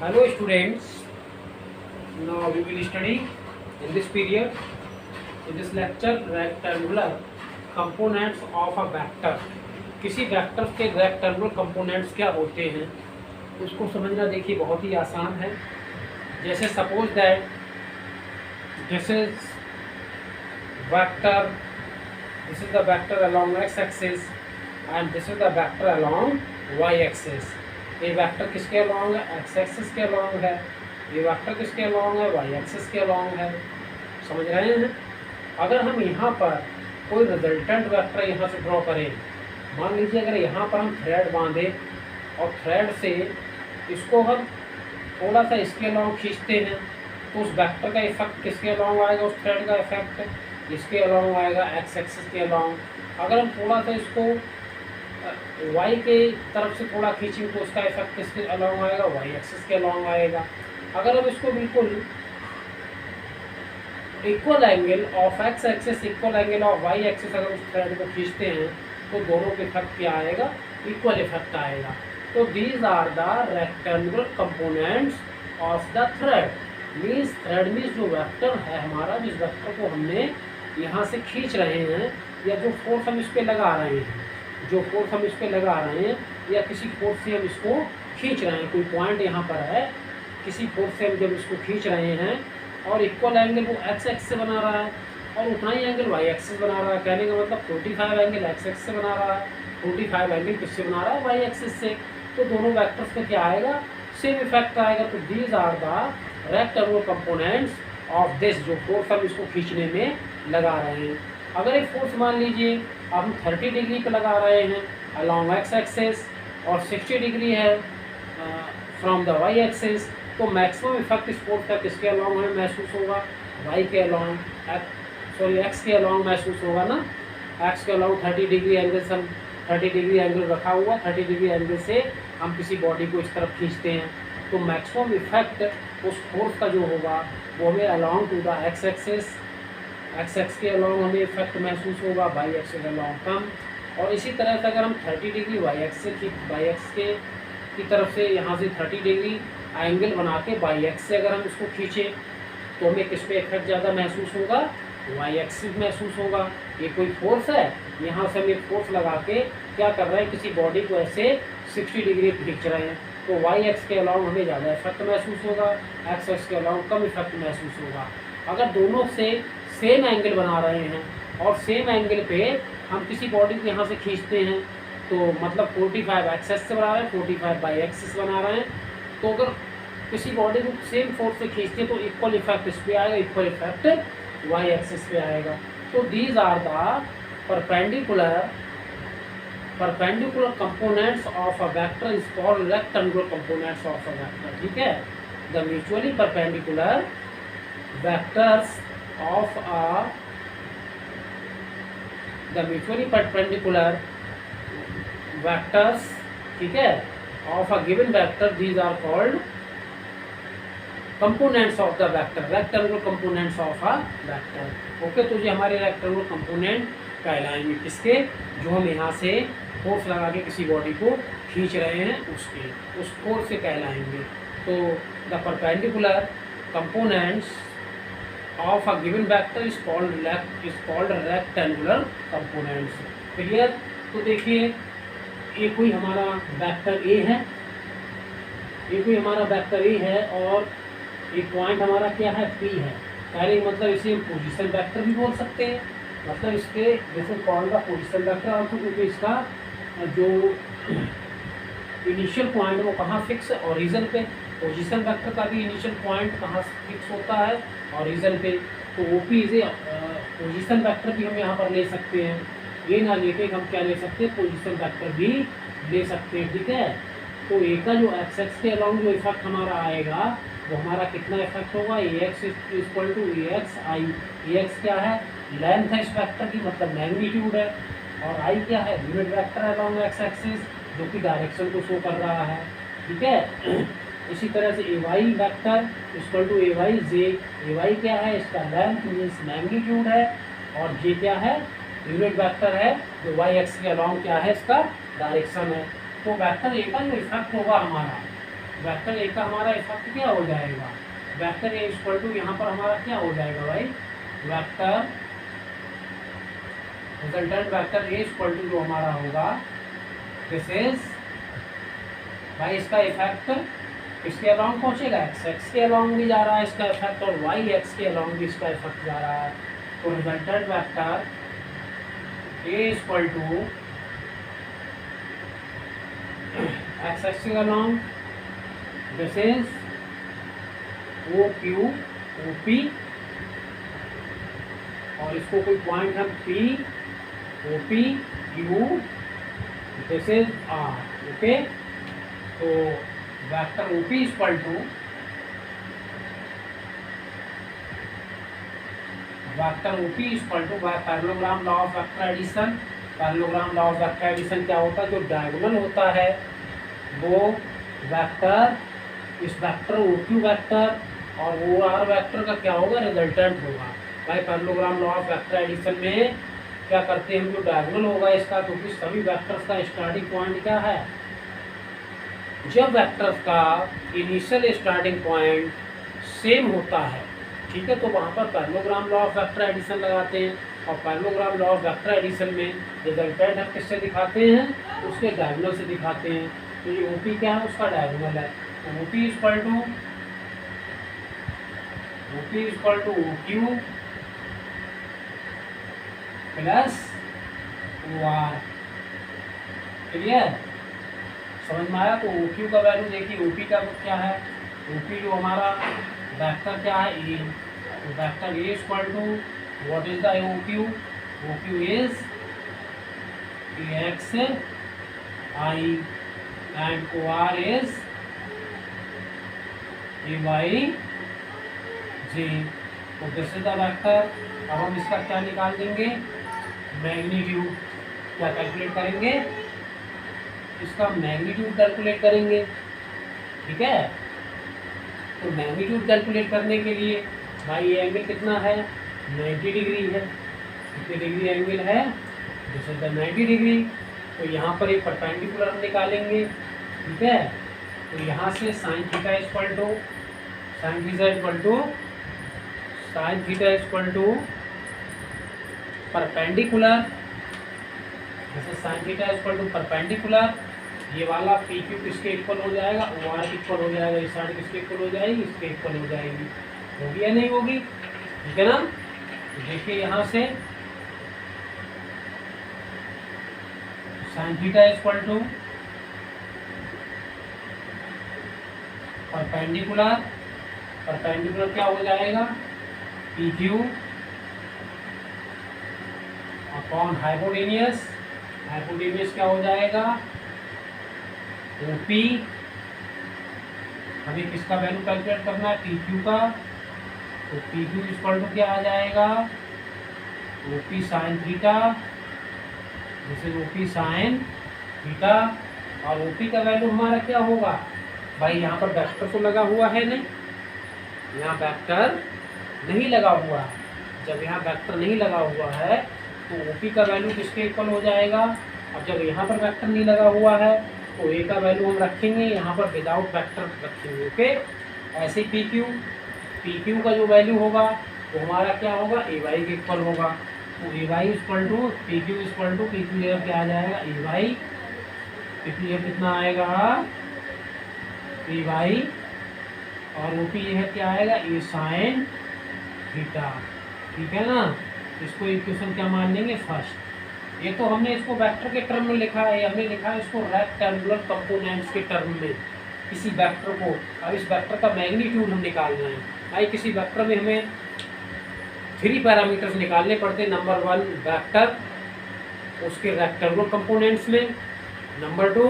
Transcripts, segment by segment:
Hello students, now we will study in this period, in this lecture, rectangular components of a vector. किसी vector के rectangular components क्या होते हैं उसको समझना देखिए बहुत ही आसान है। जैसे suppose that this is vector, this is the vector along x axis and this is the vector along y axis. ये वेक्टर किसके अलोंग है? x एक्सिस के अलोंग है। ये वेक्टर किसके अलोंग है? y एक्सिस के अलोंग है। समझ रहे हैं? अगर हम यहाँ पर कोई रिजल्टेंट वेक्टर यहाँ से ड्रॉ करें, मान लीजिए अगर यहाँ पर हम थ्रेड बांधे और थ्रेड से इसको हम थोड़ा सा इसके अलोंग खींचते हैं तो उस वेक्टर का इफेक्ट किसके अलोंग आएगा? उस थ्रेड का इफेक्ट इसके अलोंग आएगा, x एक्सिस के अलोंग। अगर हम थोड़ा सा इसको y के तरफ से थोड़ा खींचें तो उसका इफेक्ट किसके अलोंग आएगा? y एक्सिस के अलोंग आएगा। अगर हम इसको बिल्कुल equal angle of x axis equal angle of y axis अगर उस थ्रेड को खींचते हैं तो दोनों के इफेक्ट क्या आएगा? इक्वल इफेक्ट आएगा। तो these are the rectangular components of the thread. Means thread means जो वेक्टर है हमारा, जिस वेक्टर को हमने यहाँ से खींच रहे हैं या जो फोर्स हम इस पर लगा रहे हैं, जो फोर्स हम इस पर लगा रहे हैं या किसी फोर्स से हम इसको खींच रहे हैं, कोई पॉइंट यहाँ पर है, किसी फोर्स से हम जब इसको खींच रहे हैं और इक्वल एंगल वो x एक्सिस से बना रहा है और उतना ही एंगल y एक्सिस बना रहा है। कहने का मतलब 45 एंगल x एक्सिस से बना रहा है, 45 एंगल किससे बना रहा है? y एक्सिस से। तो दोनों वेक्टर्स का क्या आएगा? सेम इफेक्ट आएगा। तो these are the rectangular components of this, जो फोर्स हम इसको खींचने में लगा रहे हैं। अगर एक फोर्स मान लीजिए अब हम 30 डिग्री पे लगा रहे हैं अलॉन्ग x एक्सिस और 60 डिग्री है फ्रॉम द y एक्सिस, तो मैक्सिमम इफेक्ट इस फोर्स का किसके अलॉन्ग है महसूस होगा? y के अलॉन्ग, सॉरी x के अलॉन्ग महसूस होगा ना। x के अलॉन्ग 30 डिग्री एंगल से हम 30 डिग्री एंगल रखा हुआ, 30 डिग्री एंगल से हम किसी बॉडी को इस तरफ खींचते हैं तो मैक्सिमम इफेक्ट उस फोर्स का जो होगा वो हमें along to the x axis, x X के अलॉन्ग हमें इफेक्ट महसूस होगा, y एक्सिस अलॉन्ग कम। और इसी तरह से अगर हम 30 डिग्री y एक्स की तरफ से यहाँ से 30 डिग्री एंगल बना के y एक्स से अगर हम इसको खींचें तो हमें किस पे इफेक्ट ज़्यादा महसूस होगा? y एक्सिस महसूस होगा। ये कोई फोर्स है, यहाँ से हम एक फोर्स लगा के क्या कर रहे हैं? किसी बॉडी को ऐसे 60 डिग्री खींच रहे हैं तो y एक्स के अलॉन्ग हमें ज़्यादा इफेक्ट महसूस होगा, x एक्स के अलॉन्ग कम इफेक्ट महसूस होगा। अगर दोनों से सेम एंगल बना रहे हैं और सेम एंगल पे हम किसी बॉडी को यहाँ से खींचते हैं तो मतलब 45 एक्सिस से बना रहे हैं, 45 बाई एक्सिस बना रहे हैं, तो अगर किसी बॉडी को सेम फोर्स से खींचते हैं तो इक्वल इफेक्ट इस पे आएगा, इक्वल इफेक्ट वाई एक्सिस पे आएगा। तो these are the perpendicular components of a vector is called rectangular components of a vector. ठीक है, the mutually perpendicular vectors of the mutually perpendicular vectors, ठीक है, of a given vector, these are called components of the vector, rectangular components of a vector। Okay, तो ये हमारे rectangular component कहलाएंगे किसके? जो हम यहाँ से फोर्स लगा के किसी बॉडी को खींच रहे हैं उसके, उस फोर्स से कहलाएंगे। तो the perpendicular components of a given vector is called rectangular components। Clear? तो देखिए ये कोई हमारा वेक्टर A है, ये कोई हमारा वेक्टर A है और एक पॉइंट हमारा क्या है? P है। कहने का मतलब इसे पोजीशन वेक्टर भी बोल सकते हैं, मतलब इसके जैसे called the position vector also, क्योंकि इसका जो इनिशियल पॉइंट वो कहाँ फिक्स है? ओरिजिन पे। पोजीशन वेक्टर का भी इनिशियल पॉइंट कहाँ फिक्स होता है? ओरिजिन पे। तो O P is a position vector भी हम यहाँ पर ले सकते हैं। ये ना लेके हम क्या ले सकते हैं? पोजीशन वेक्टर भी ले सकते हैं। ठीक है, तो ए का जो एक्स एक्स के अलॉन्ग जो इफेक्ट हमारा आएगा वो हमारा कितना इफेक्ट होगा? A X equal to A X I. A X क्या है? लेंथ है इस वेक्टर की, मतलब मैग्नीट्यूड है, और आई क्या है? यूनिट वेक्टर है अलॉन्ग एक्स एक्सिस जो कि डायरेक्शन को शो कर रहा है। ठीक है, इसी तरह से A Y vector equal to A Y J. A Y क्या है? इसका लेंथ मीन्स मैग्नीट्यूड है, और जे क्या है? यूनिट वेक्टर है जो वाई एक्स के अलॉन्ग क्या है? इसका डायरेक्शन है। तो वेक्टर ए का जो इफेक्ट होगा हमारा वेक्टर ए का हमारा इफेक्ट क्या हो जाएगा, वेक्टर ए इक्वल टू यहाँ पर हमारा क्या हो जाएगा भाई, vector resultant vector A equal to जो हमारा होगा दिस इज भाई इसका इफेक्ट इसके अलाउंग पहुंचेगा, एक्स के अलाउंग भी जा रहा है इसका इफेक्ट और वाई एक्स के अलाउंग भी इसका इफेक्ट जा रहा है। तो resultant vector A equal to X X के along this is O Q O P और इसको कोई पॉइंट हम P O P Q this is R. Okay, तो vector OP equal to vector OP equal to by parallelogram law of vector addition. Parallelogram law of vector addition क्या होता है, जो diagonal होता है वो वेक्टर इस वेक्टर ओ क्यू वेक्टर और ओ आर वेक्टर का क्या होगा, रिजल्टेंट होगा। भाई parallelogram law of vector addition में क्या करते हैं हम, जो डायगोनल होगा इसका, क्योंकि सभी वेक्टर्स का स्टार्टिंग पॉइंट क्या है, जब वेक्टर्स का इनिशियल स्टार्टिंग पॉइंट सेम होता है, ठीक है, तो वहाँ पर parallelogram law of vector addition लगाते हैं। और parallelogram law of vector addition में रिजल्टेंट हम किससे दिखाते हैं, उसके डायगोनल से दिखाते हैं। तो ये ओपी क्या है, उसका डायगोनल है। तो OP equal to O Q plus O R. Clear, समझ में आया। तो ओ क्यू का वैल्यू देखिए, ओ पी का क्या है, ओ पी जो हमारा वेक्टर क्या है ए, तो vector A equal to what is the O Q is A X I and O R is A Y J. तो दिस इज द वेक्टर। अब हम इसका क्या निकाल देंगे, मैग्नीट्यूड। क्या कैलकुलेट करेंगे, इसका मैग्नीट्यूड कैलकुलेट करेंगे। ठीक है, तो मैग्नीट्यूड कैलकुलेट करने के लिए भाई ये एंगल कितना है, 90 डिग्री है। कितने डिग्री एंगल है, दिस इज द 90 डिग्री। तो यहाँ पर एक परपेंडिकुलर हम निकालेंगे। ठीक है, तो यहाँ से sine theta equal to perpendicular, जैसे sine theta equal to perpendicular, ये वाला पी क्यू किसके इक्वल हो जाएगा, ओ आर इक्वल हो जाएगा। इस साइड किसके इक्वल हो जाएगी, इसके इक्वल हो जाएगी। होगी या नहीं होगी, ठीक है ना। तो देखिए यहाँ से sine theta equal to perpendicular क्या हो जाएगा, पी क्यू अपॉन हाइपोटेनियस क्या हो जाएगा, ओपी। हमें किसका वैल्यू कैलकुलेट करना है, पी क्यू का। तो पी क्यू इक्वल टू क्या आ जाएगा, ओपी साइन थीटा, जैसे ओपी साइन थीटा। और ओपी का वैल्यू हमारा क्या होगा, भाई यहाँ पर वेक्टर तो लगा हुआ है नहीं, यहाँ वेक्टर नहीं लगा हुआ है। जब यहाँ वेक्टर नहीं लगा हुआ है तो ओपी का वैल्यू किसके इक्वल हो जाएगा। अब जब यहाँ पर वेक्टर नहीं लगा हुआ है तो ए का वैल्यू हम रखेंगे यहाँ पर विदाउट वेक्टर रखेंगे। ओके, ऐसे पी क्यू का जो वैल्यू होगा वो हमारा क्या होगा, ए वाई के इक्वल होगा। तो A Y equal to P Q क्या आ जाएगा, ए वाई। पी क्यू कितना आएगा, ए वाई। और ओ पी है क्या आएगा, ए साइन थीटा। ठीक है ना, इसको इक्वेशन क्या मान लेंगे, फर्स्ट। ये तो हमने इसको वेक्टर के टर्म में लिखा है, हमने लिखा है इसको रेक्टेंगुलर कंपोनेंट्स के टर्म में किसी वेक्टर को। अब इस वेक्टर का मैग्नीट्यूड हम निकाल रहे हैं। भाई किसी वेक्टर में हमें 3 पैरामीटर्स निकालने पड़ते हैं। नंबर 1 वेक्टर, उसके रेक्टेंगुलर कंपोनेंट्स में। नंबर 2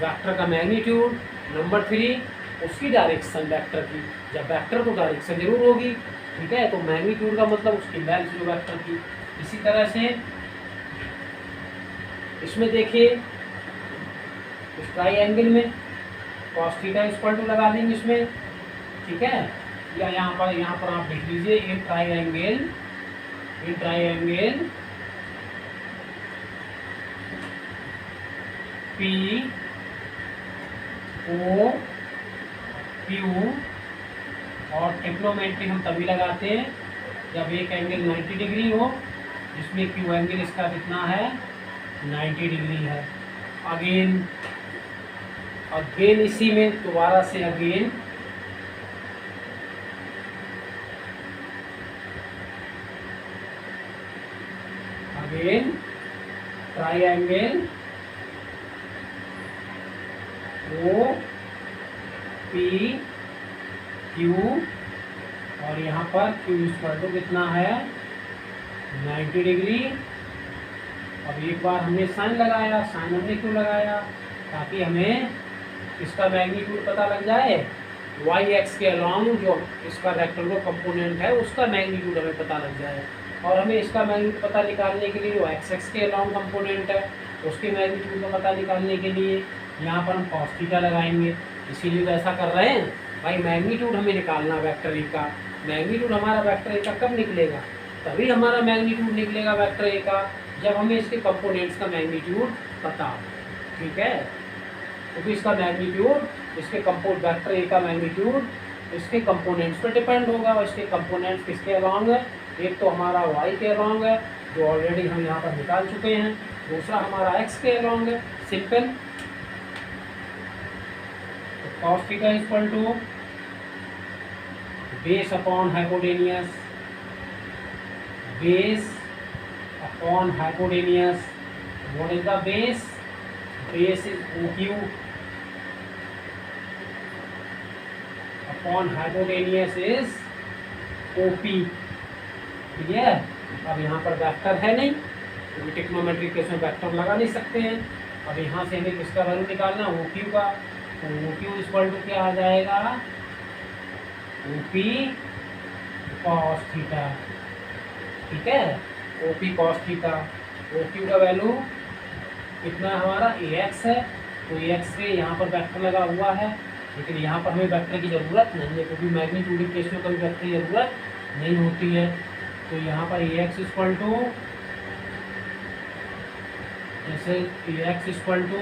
वेक्टर का मैग्नीट्यूड। नंबर 3 उसकी डायरेक्शन वेक्टर की। जब वेक्टर तो डायरेक्शन जरूर होगी, ठीक है, तो मैग्नीट्यूड का मतलब उसकी वैल्यू वेक्टर की। इसी तरह से इसमें देखिए, इस ट्राइएंगल में cos थीटा इक्वल टू लगा देंगे इसमें। ठीक है, या यहाँ पर आप लिख लीजिए, ये ट्राइएंगल पी ओ क्यू, और ट्रिग्नोमेट्री हम तभी लगाते हैं जब एक एंगल 90 डिग्री हो, जिसमें क्यू एंगल इसका कितना है 90 डिग्री है। अगेन अगेन इसी में दोबारा से again triangle O P Q, और यहाँ पर क्यू इक्वल टू कितना है 90 डिग्री। अब एक बार हमने साइन लगाया, साइन हमने क्यों लगाया, ताकि हमें इसका मैग्नीट्यूड पता लग जाए, वाई एक्स के अलॉन्ग जो इसका रेक्टेंगुलर कंपोनेंट है उसका मैग्नीट्यूड हमें पता लग जाए। और हमें इसका मैग्नीट्यूड पता निकालने के लिए जो एक्स एक्स के अलॉन्ग कंपोनेंट है उसके मैग्नीट्यूड का पता निकालने के लिए यहाँ पर हम कॉस थीटा लगाएंगे। इसीलिए तो ऐसा कर रहे हैं भाई, मैग्नीट्यूड हमें निकालना वेक्टर ए का। मैग्नीट्यूड हमारा वेक्टर ए का कब निकलेगा, तभी हमारा मैग्नीट्यूड निकलेगा वेक्टर ए का जब हमें इसके कंपोनेंट्स का मैग्नीट्यूड पता हो। ठीक है, क्योंकि इसका मैग्नीट्यूड इसके वेक्टर ए का मैग्नीट्यूड इसके कंपोनेंट्स पर डिपेंड होगा, और इसके कंपोनेंट्स किसके अलॉन्ग है, एक तो हमारा वाई के अलॉन्ग है जो ऑलरेडी हम यहाँ पर निकाल चुके हैं, दूसरा हमारा एक्स के अलॉन्ग है। Simple, cos theta equal to base upon hypotenuse, base upon hypotenuse. What is the base, base is OQ upon hypotenuse is OP। ठीक है, अब यहाँ पर वेक्टर है नहीं, तो ट्रिग्नोमेट्री केस में वेक्टर लगा नहीं सकते हैं। अब यहाँ से हमें किसका वैल्यू निकालना है, OQ का। तो OQ इक्वल टू क्या आ जाएगा, OP cos थीटा। ठीक है, OP cos थीटा। OQ का वैल्यू कितना है हमारा, AX है, तो AX के यहाँ पर वेक्टर लगा हुआ है, लेकिन यहाँ पर हमें वेक्टर की ज़रूरत नहीं है क्योंकि मैग्नीट्यूड केस में कभी वेक्टर की ज़रूरत नहीं होती है। तो यहाँ पर AX इक्वल टू, जैसे AX equal to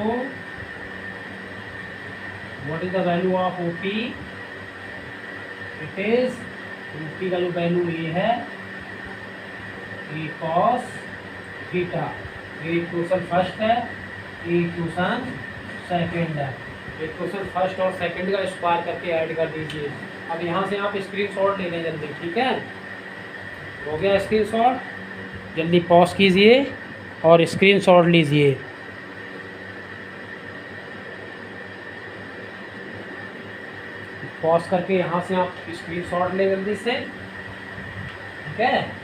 what is the value of OP, it is OP का जो वैल्यू ये है A cos थीटा। ये इक्वेशन फर्स्ट है, ये इक्वेशन सेकंड है। इक्वेशन फर्स्ट और सेकंड का स्क्वायर करके ऐड कर दीजिए। अब यहाँ से आप स्क्रीनशॉट ले लें जल्दी। ठीक है, हो गया स्क्रीनशॉट, जल्दी पॉज कीजिए और स्क्रीनशॉट लीजिए। पॉज करके यहाँ से आप स्क्रीनशॉट ले जल्दी से। ठीक है,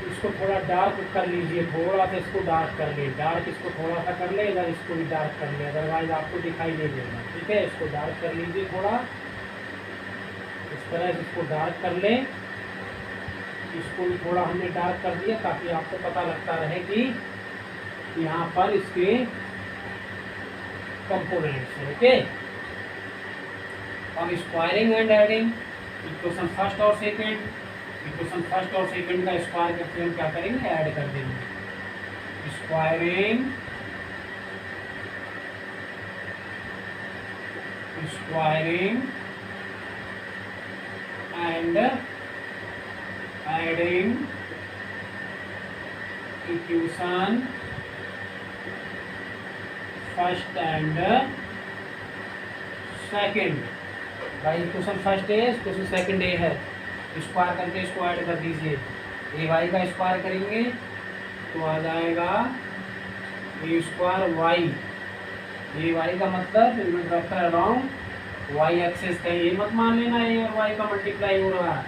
इसको थोड़ा डार्क कर लीजिए, थोड़ा सा इसको डार्क कर ले, डार्क इसको थोड़ा सा कर ले, इधर इसको भी डार्क कर ले, अदरवाइज आपको दिखाई नहीं देगा। ठीक है, इसको डार्क कर लीजिए थोड़ा, इस तरह इसको डार्क कर ले। इसको भी थोड़ा हमने डार्क कर दिया ताकि आपको पता लगता रहे कि यहाँ पर इसके कंपोनेंट्स हैं। ओके, अब squaring and adding, equation first और सेकंड, इक्वेशन फर्स्ट और सेकंड का स्क्वायर करके हम क्या करेंगे, ऐड कर देंगे। Squaring and adding equation first and second. भाई equation first A, equation second A है, स्क्वायर करके इसको ऐड कर दीजिए। ए वाई का स्क्वायर करेंगे तो आ जाएगा ए स्क्वायर वाई। ए वाई का मतलब unit vector around Y axis का, ये मत मान लेना ए और वाई का मल्टीप्लाई हो रहा है।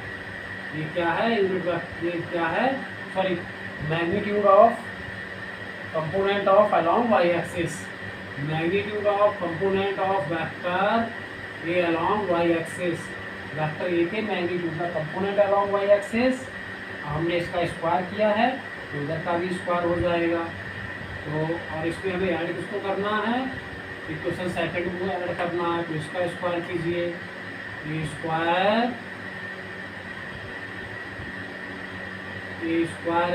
ये क्या है, यूनिट वेक्टर, ये क्या है, sorry, magnitude of component of along Y axis, magnitude of component of vector A along Y axis. Vector A के मैग्नीट्यूड का कंपोनेंट अलोंग वाई एक्सिस, हमने इसका स्क्वायर किया है तो इधर का भी स्क्वायर हो जाएगा। तो और इसमें हमें ऐड किसको करना है, इक्वेशन सेकंड को ऐड करना है, तो इसका स्क्वायर कीजिए। ए स्क्वायर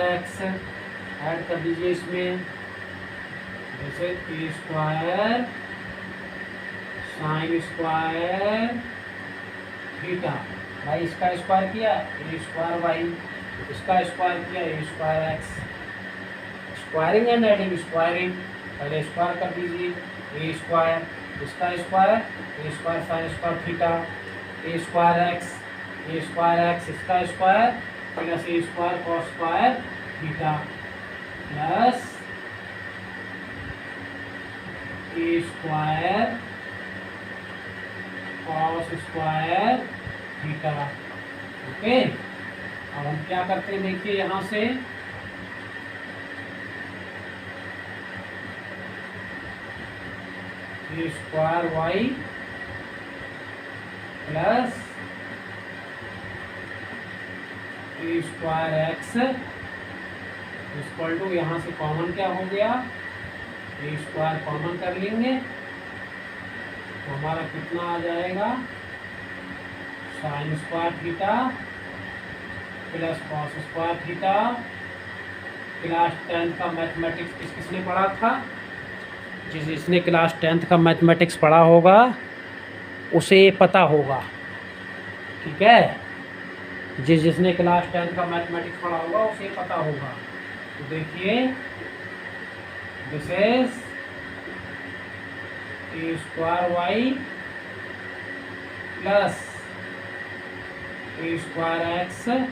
एक्स ऐड कर दीजिए इसमें, जैसे A square sine square theta, भाई इसका स्क्वायर किया ए स्क्वायर वाई, इसका स्क्वायर किया A square X, squaring and adding, squaring पहले स्क्वायर कर दीजिए ए स्क्वायर, इसका square A square sine square theta, A square X इसका square plus A square cos square theta plus A square cos square theta. Okay, अब हम क्या करते हैं देखिए यहां से A square Y plus A square x equal to, यहाँ से कॉमन क्या हो गया ए स्क्वायर कॉमन कर लेंगे तो हमारा कितना आ जाएगा sign square theta plus cos square theta. Class 10th का मैथमेटिक्स किसने पढ़ा था, जिसने क्लास 10th का मैथमेटिक्स पढ़ा होगा उसे पता होगा, ठीक है, जिसने क्लास 10th का मैथमेटिक्स पढ़ा होगा उसे पता होगा। तो देखिए this is A square Y plus A square X A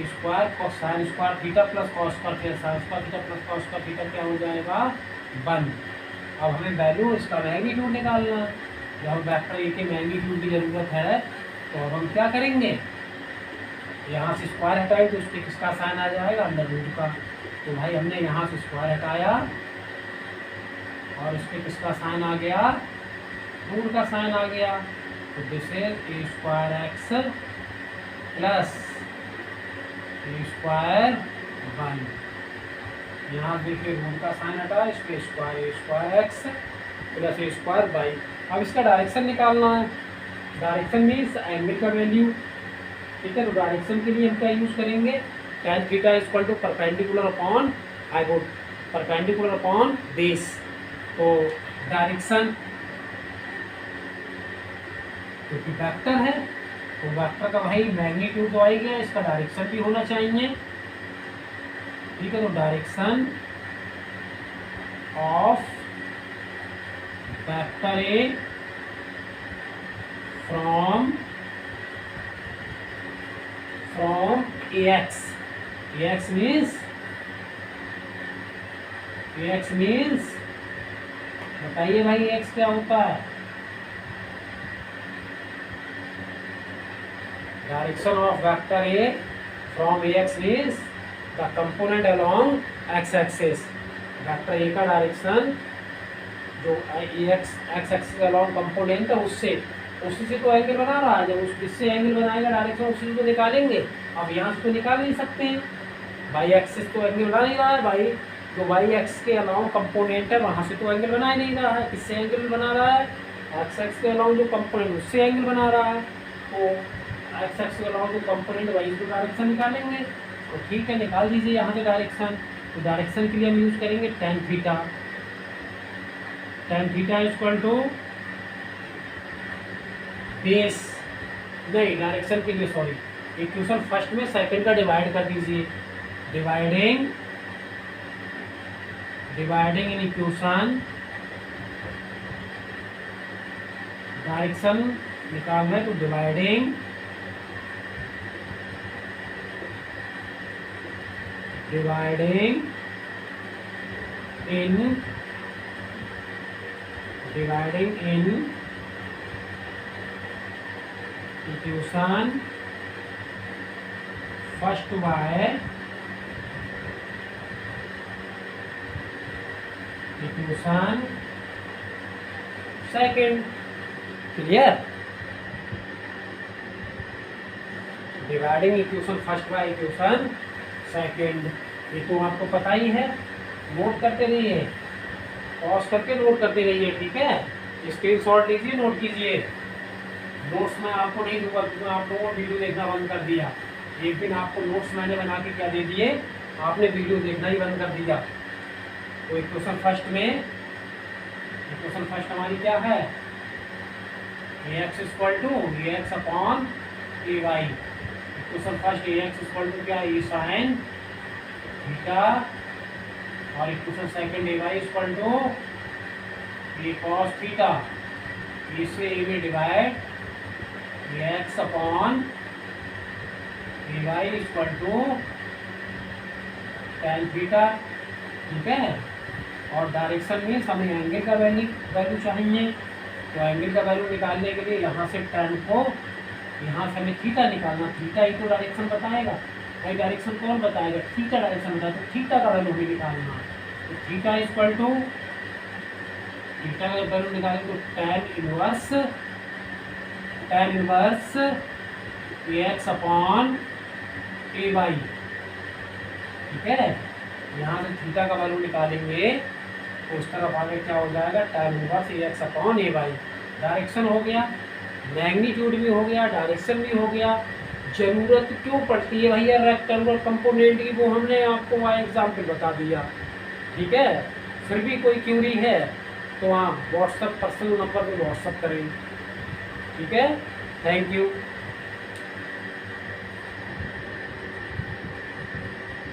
square sine square theta plus cos square theta, sine square theta plus cos square theta क्या हो जाएगा 1। अब हमें वैल्यू इसका मैग्नीट्यूड निकालना है, जब हम वेक्टर ए के मैग्नीट्यूड की जरूरत है तो अब हम क्या करेंगे, यहाँ से स्क्वायर हटाए तो उसके किसका साइन आ जाएगा अंडर रूट का। तो भाई हमने यहाँ से स्क्वायर हटाया और इसके किसका साइन आ गया रूट का साइन आ गया। तो this is A square x plus A square 1, यहाँ देखिए रूट का साइन हटा इसके square x plus A square Y. अब इसका डायरेक्शन निकालना है, डायरेक्शन मीन्स एंगल का वैल्यू, ठीक है। तो डायरेक्शन के लिए हम क्या यूज करेंगे, tan theta equal to perpendicular upon perpendicular upon base. तो डायरेक्शन क्योंकि वेक्टर है तो वेक्टर का भाई मैग्नीट्यूड तो आई गया, इसका डायरेक्शन भी होना चाहिए, ठीक है। तो direction of vector A from ax means बताइए भाई x क्या होता है, direction of vector a from ax means the component along x axis. Vector a का डायरेक्शन जो x एक्सिस अलोंग कंपोनेंट है उससे से तो एंगल बना रहा है, जब उस जिससे एंगल बनाएगा डायरेक्शन उसी को निकालेंगे। अब यहाँ से तो निकाल नहीं सकते हैं, वाई एक्सिस तो एंगल बना नहीं रहा है, भाई जो वाई एक्स के अलाउंग कंपोनेंट है वहाँ से तो एंगल बना ही नहीं रहा है, किससे एंगल बना रहा है एक्स एक्स के अलाउंग जो कंपोनेंट उससे एंगल बना रहा है। तो एक्स एक्स के अलाउंग जो कंपोनेंट वाई को डायरेक्शन निकालेंगे, तो ठीक है निकाल दीजिए यहाँ से डायरेक्शन। तो डायरेक्शन के लिए हम यूज करेंगे tan theta equal to base, नहीं डायरेक्शन के लिए सॉरी, इक्वेशन फर्स्ट में सेकंड का डिवाइड कर दीजिए, डिवाइडिंग इन इक्वेशन, डायरेक्शन निकालना है तो dividing in equation first by equation second. Clear, dividing equation first by equation second, ये तो आपको पता ही है, नोट करते रहिए, पॉज करके नोट करते रहिए, ठीक है। स्क्रीनशॉट लीजिए, नोट कीजिए। नोट्स में आपको नहीं दूंगा क्योंकि आप लोगों ने वीडियो देखना बंद कर दिया। एक दिन आपको नोट्स मैंने बना के क्या दे दिए, आपने वीडियो देखना ही बंद कर दिया। तो इक्वेशन फर्स्ट हमारी क्या है, ax equal to ax upon ay। Equation first ax equal to क्या, e साइन थीटा, और equation second ay equal to A cos theta, A से ए में divide ax upon ay equal to tan theta. ठीक है, और direction में हमें angle का वैल्यू चाहिए, तो एंगल का वैल्यू निकालने के लिए यहाँ से tan को, यहाँ से हमें थीटा निकालना, थीटा ही तो डायरेक्शन बताएगा भाई, डायरेक्शन कौन बताएगा, थीटा डायरेक्शन बताएगा, तो थीटा का वैल्यू हमें निकालना। तो थीटा इक्वल टू, थीटा का वैल्यू निकालेंगे तो tan inverse ax upon ay। ठीक है, यहाँ से थीटा का वैल्यू निकालेंगे तो उस तरफ आगे क्या हो जाएगा, tan inverse ax upon ay। Direction हो गया, मैग्नीट्यूड भी हो गया, डायरेक्शन भी हो गया। जरूरत क्यों पड़ती है भैया रेक्टेंगुलर कंपोनेंट की, वो हमने आपको वहाँ एग्जाम्पल बता दिया। ठीक है, फिर भी कोई क्यूरी है तो आप व्हाट्सएप पर्सनल नंबर पर व्हाट्सएप करें। ठीक है, थैंक यू।